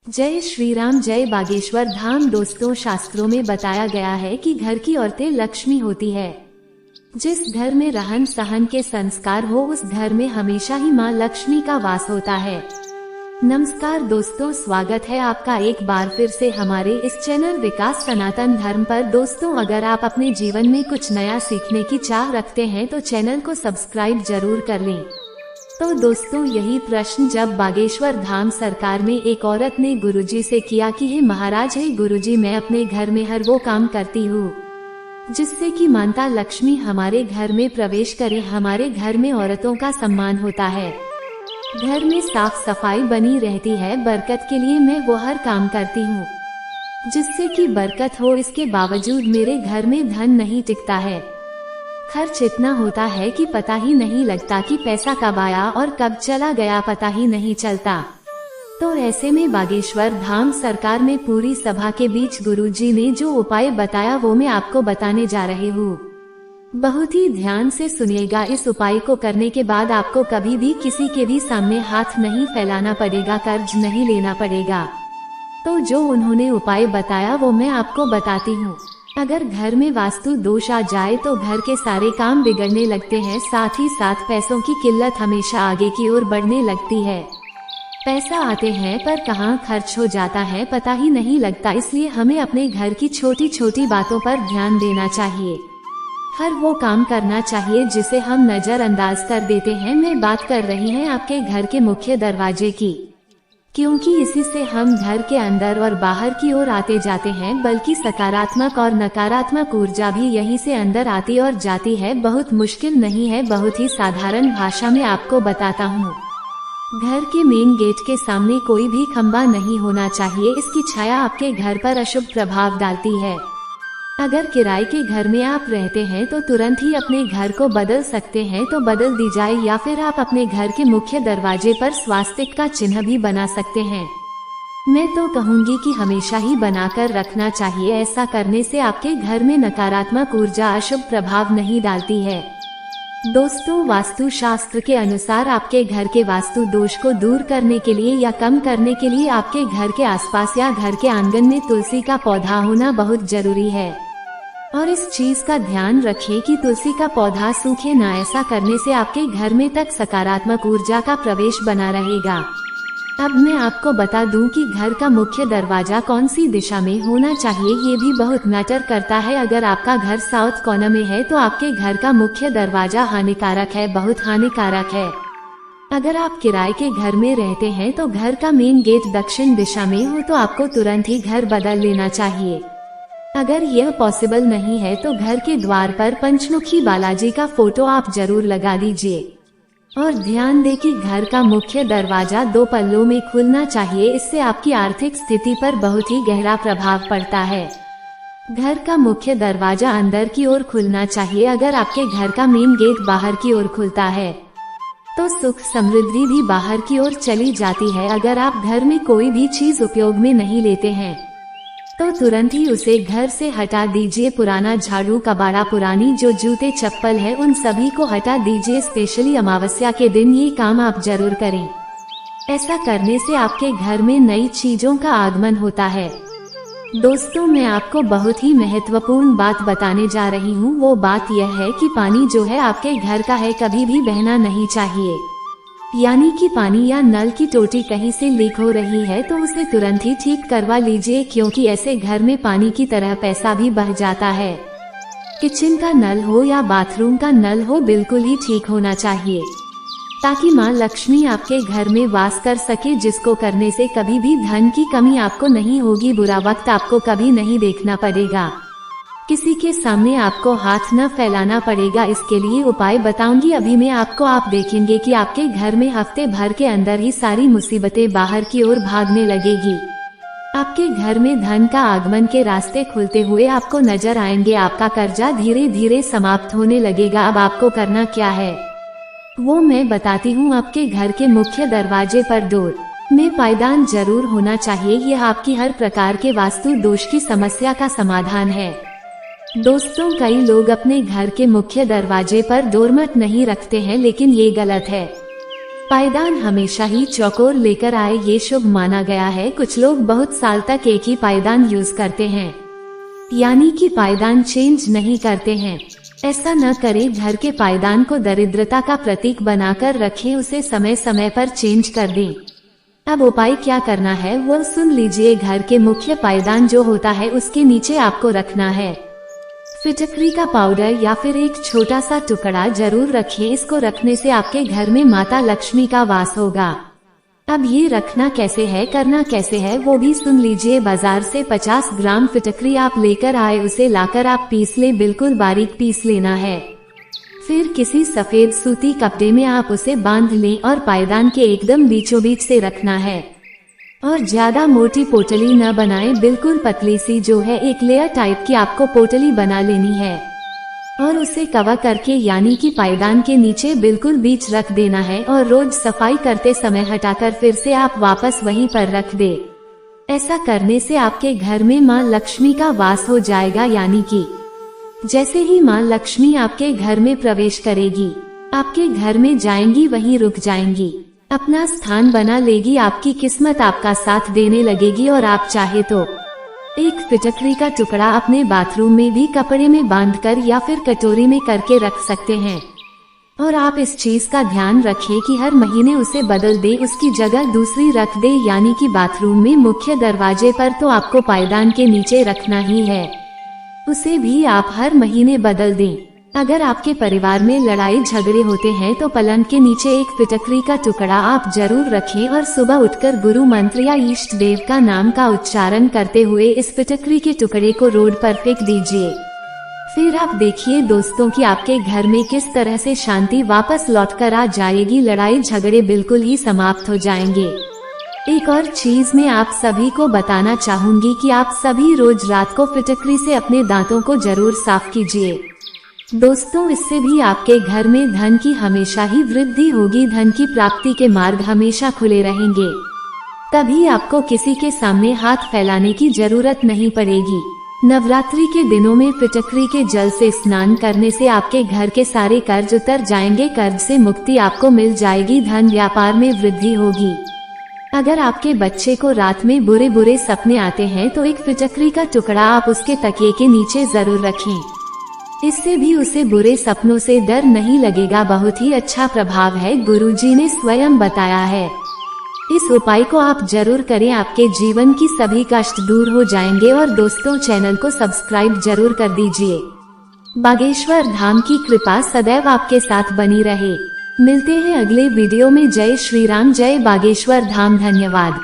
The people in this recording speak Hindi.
जय श्री राम, जय बागेश्वर धाम। दोस्तों, शास्त्रों में बताया गया है कि घर की औरतें लक्ष्मी होती है। जिस घर में रहन सहन के संस्कार हो उस घर में हमेशा ही माँ लक्ष्मी का वास होता है। नमस्कार दोस्तों, स्वागत है आपका एक बार फिर से हमारे इस चैनल विकास सनातन धर्म पर। दोस्तों, अगर आप अपने जीवन में कुछ नया सीखने की चाह रखते हैं तो चैनल को सब्सक्राइब जरूर कर लें। तो दोस्तों, यही प्रश्न जब बागेश्वर धाम सरकार में एक औरत ने गुरुजी से किया कि हे महाराज, हे गुरुजी, मैं अपने घर में हर वो काम करती हूँ जिससे कि माता लक्ष्मी हमारे घर में प्रवेश करे। हमारे घर में औरतों का सम्मान होता है, घर में साफ सफाई बनी रहती है, बरकत के लिए मैं वो हर काम करती हूँ जिससे कि बरकत हो। इसके बावजूद मेरे घर में धन नहीं टिकता है। खर्च इतना होता है कि पता ही नहीं लगता कि पैसा कब आया और कब चला गया, पता ही नहीं चलता। तो ऐसे में बागेश्वर धाम सरकार में पूरी सभा के बीच गुरुजी ने जो उपाय बताया वो मैं आपको बताने जा रही हूँ। बहुत ही ध्यान से सुनिएगा। इस उपाय को करने के बाद आपको कभी भी किसी के भी सामने हाथ नहीं फैलाना पड़ेगा, कर्ज नहीं लेना पड़ेगा। तो जो उन्होंने उपाय बताया वो मैं आपको बताती हूँ। अगर घर में वास्तु दोष आ जाए तो घर के सारे काम बिगड़ने लगते हैं, साथ ही साथ पैसों की किल्लत हमेशा आगे की ओर बढ़ने लगती है। पैसा आते हैं पर कहाँ खर्च हो जाता है पता ही नहीं लगता। इसलिए हमें अपने घर की छोटी छोटी बातों पर ध्यान देना चाहिए, हर वो काम करना चाहिए जिसे हम नजरअंदाज कर देते हैं। मैं बात कर रही हूँ आपके घर के मुख्य दरवाजे की, क्योंकि इसी से हम घर के अंदर और बाहर की ओर आते जाते हैं, बल्कि सकारात्मक और नकारात्मक ऊर्जा भी यहीं से अंदर आती और जाती है। बहुत मुश्किल नहीं है, बहुत ही साधारण भाषा में आपको बताता हूँ। घर के मेन गेट के सामने कोई भी खंबा नहीं होना चाहिए, इसकी छाया आपके घर पर अशुभ प्रभाव डालती है। अगर किराए के घर में आप रहते हैं तो तुरंत ही अपने घर को बदल सकते हैं तो बदल दी जाए, या फिर आप अपने घर के मुख्य दरवाजे पर स्वास्तिक का चिन्ह भी बना सकते हैं। मैं तो कहूंगी कि हमेशा ही बनाकर रखना चाहिए। ऐसा करने से आपके घर में नकारात्मक ऊर्जा अशुभ प्रभाव नहीं डालती है। दोस्तों, वास्तु शास्त्र के अनुसार आपके घर के वास्तु दोष को दूर करने के लिए या कम करने के लिए आपके घर के आसपास या घर के आंगन में तुलसी का पौधा होना बहुत जरूरी है। और इस चीज का ध्यान रखें कि तुलसी का पौधा सूखे ना। ऐसा करने से आपके घर में तक सकारात्मक ऊर्जा का प्रवेश बना रहेगा। अब मैं आपको बता दूं कि घर का मुख्य दरवाजा कौन सी दिशा में होना चाहिए, ये भी बहुत मैटर करता है। अगर आपका घर साउथ कोना में है तो आपके घर का मुख्य दरवाजा हानिकारक है, बहुत हानिकारक है। अगर आप किराए के घर में रहते हैं तो घर का मेन गेट दक्षिण दिशा में हो तो आपको तुरंत ही घर बदल लेना चाहिए। अगर यह पॉसिबल नहीं है तो घर के द्वार पर पंचमुखी बालाजी का फोटो आप जरूर लगा दीजिए। और ध्यान दें कि घर का मुख्य दरवाजा 2 पल्लों में खुलना चाहिए, इससे आपकी आर्थिक स्थिति पर बहुत ही गहरा प्रभाव पड़ता है। घर का मुख्य दरवाजा अंदर की ओर खुलना चाहिए। अगर आपके घर का मेन गेट बाहर की ओर खुलता है तो सुख समृद्धि भी बाहर की ओर चली जाती है। अगर आप घर में कोई भी चीज उपयोग में नहीं लेते हैं तो तुरंत ही उसे घर से हटा दीजिए। पुराना झाड़ू, कबाड़ा, पुरानी जो जूते चप्पल है उन सभी को हटा दीजिए। स्पेशली अमावस्या के दिन ये काम आप जरूर करें। ऐसा करने से आपके घर में नई चीजों का आगमन होता है। दोस्तों, मैं आपको बहुत ही महत्वपूर्ण बात बताने जा रही हूँ। वो बात यह है कि पानी जो है आपके घर का है कभी भी बहना नहीं चाहिए। यानी कि पानी या नल की टोटी कहीं से लीक हो रही है तो उसे तुरंत ही ठीक करवा लीजिए, क्योंकि ऐसे घर में पानी की तरह पैसा भी बह जाता है। किचन का नल हो या बाथरूम का नल हो, बिल्कुल ही ठीक होना चाहिए ताकि माँ लक्ष्मी आपके घर में वास कर सके, जिसको करने से कभी भी धन की कमी आपको नहीं होगी, बुरा वक्त आपको कभी नहीं देखना पड़ेगा, किसी के सामने आपको हाथ न फैलाना पड़ेगा। इसके लिए उपाय बताऊंगी अभी मैं आपको। आप देखेंगे कि आपके घर में हफ्ते भर के अंदर ही सारी मुसीबतें बाहर की ओर भागने लगेगी। आपके घर में धन का आगमन के रास्ते खुलते हुए आपको नजर आएंगे। आपका कर्जा धीरे धीरे समाप्त होने लगेगा। अब आपको करना क्या है वो मैं बताती हूँ। आपके घर के मुख्य दरवाजे पर डोर में पायदान जरूर होना चाहिए। यह आपकी हर प्रकार के वास्तु दोष की समस्या का समाधान है। दोस्तों, कई लोग अपने घर के मुख्य दरवाजे पर डोरमैट नहीं रखते हैं, लेकिन ये गलत है। पायदान हमेशा ही चौकोर लेकर आए, ये शुभ माना गया है। कुछ लोग बहुत साल तक एक ही पायदान यूज करते हैं, यानी कि पायदान चेंज नहीं करते हैं। ऐसा न करें। घर के पायदान को दरिद्रता का प्रतीक बनाकर रखें, उसे समय समय पर चेंज कर दें। अब उपाय क्या करना है वो सुन लीजिए। घर के मुख्य पायदान जो होता है उसके नीचे आपको रखना है फिटकरी का पाउडर या फिर एक छोटा सा टुकड़ा जरूर रखें। इसको रखने से आपके घर में माता लक्ष्मी का वास होगा। अब ये रखना कैसे है, करना कैसे है वो भी सुन लीजिए। बाजार से 50 ग्राम फिटकरी आप लेकर आए, उसे लाकर आप पीस ले, बिल्कुल बारीक पीस लेना है। फिर किसी सफेद सूती कपड़े में आप उसे बांध लें और पायदान के एकदम बीचों बीच से रखना है। और ज्यादा मोटी पोटली न बनाएं, बिल्कुल पतली सी जो है एक लेयर टाइप की आपको पोटली बना लेनी है और उसे कवर करके यानी कि पायदान के नीचे बिल्कुल बीच रख देना है। और रोज सफाई करते समय हटाकर फिर से आप वापस वहीं पर रख दे। ऐसा करने से आपके घर में मां लक्ष्मी का वास हो जाएगा, यानी कि जैसे ही मां लक्ष्मी आपके घर में प्रवेश करेगी, आपके घर में जाएंगी, वहीं रुक जाएंगी, अपना स्थान बना लेगी, आपकी किस्मत आपका साथ देने लगेगी। और आप चाहे तो एक फिटकरी का टुकड़ा अपने बाथरूम में भी कपड़े में बांधकर या फिर कटोरी में करके रख सकते हैं। और आप इस चीज का ध्यान रखें कि हर महीने उसे बदल दे, उसकी जगह दूसरी रख दे, यानी कि बाथरूम में मुख्य दरवाजे पर तो आपको पायदान के नीचे रखना ही है, उसे भी आप हर महीने बदल दें। अगर आपके परिवार में लड़ाई झगड़े होते हैं तो पलंग के नीचे एक फिटकरी का टुकड़ा आप जरूर रखें और सुबह उठकर गुरु मंत्र या इष्ट देव का नाम का उच्चारण करते हुए इस फिटकरी के टुकड़े को रोड पर फेंक दीजिए। फिर आप देखिए दोस्तों कि आपके घर में किस तरह से शांति वापस लौटकर आ जाएगी, लड़ाई झगड़े बिल्कुल ही समाप्त हो जाएंगे। एक और चीज मैं आप सभी को बताना चाहूंगी कि आप सभी रोज रात को फिटकरी से अपने दांतों को जरूर साफ कीजिए दोस्तों। इससे भी आपके घर में धन की हमेशा ही वृद्धि होगी, धन की प्राप्ति के मार्ग हमेशा खुले रहेंगे। कभी आपको किसी के सामने हाथ फैलाने की जरूरत नहीं पड़ेगी। नवरात्रि के दिनों में फिटकरी के जल से स्नान करने से आपके घर के सारे कर्ज उतर जाएंगे, कर्ज से मुक्ति आपको मिल जाएगी, धन व्यापार में वृद्धि होगी। अगर आपके बच्चे को रात में बुरे बुरे सपने आते हैं तो एक फिटकरी का टुकड़ा आप उसके तकिए के नीचे जरूर रखें, इससे भी उसे बुरे सपनों से डर नहीं लगेगा। बहुत ही अच्छा प्रभाव है, गुरुजी ने स्वयं बताया है। इस उपाय को आप जरूर करें, आपके जीवन की सभी कष्ट दूर हो जाएंगे। और दोस्तों चैनल को सब्सक्राइब जरूर कर दीजिए। बागेश्वर धाम की कृपा सदैव आपके साथ बनी रहे। मिलते हैं अगले वीडियो में। जय श्री राम, जय बागेश्वर धाम। धन्यवाद।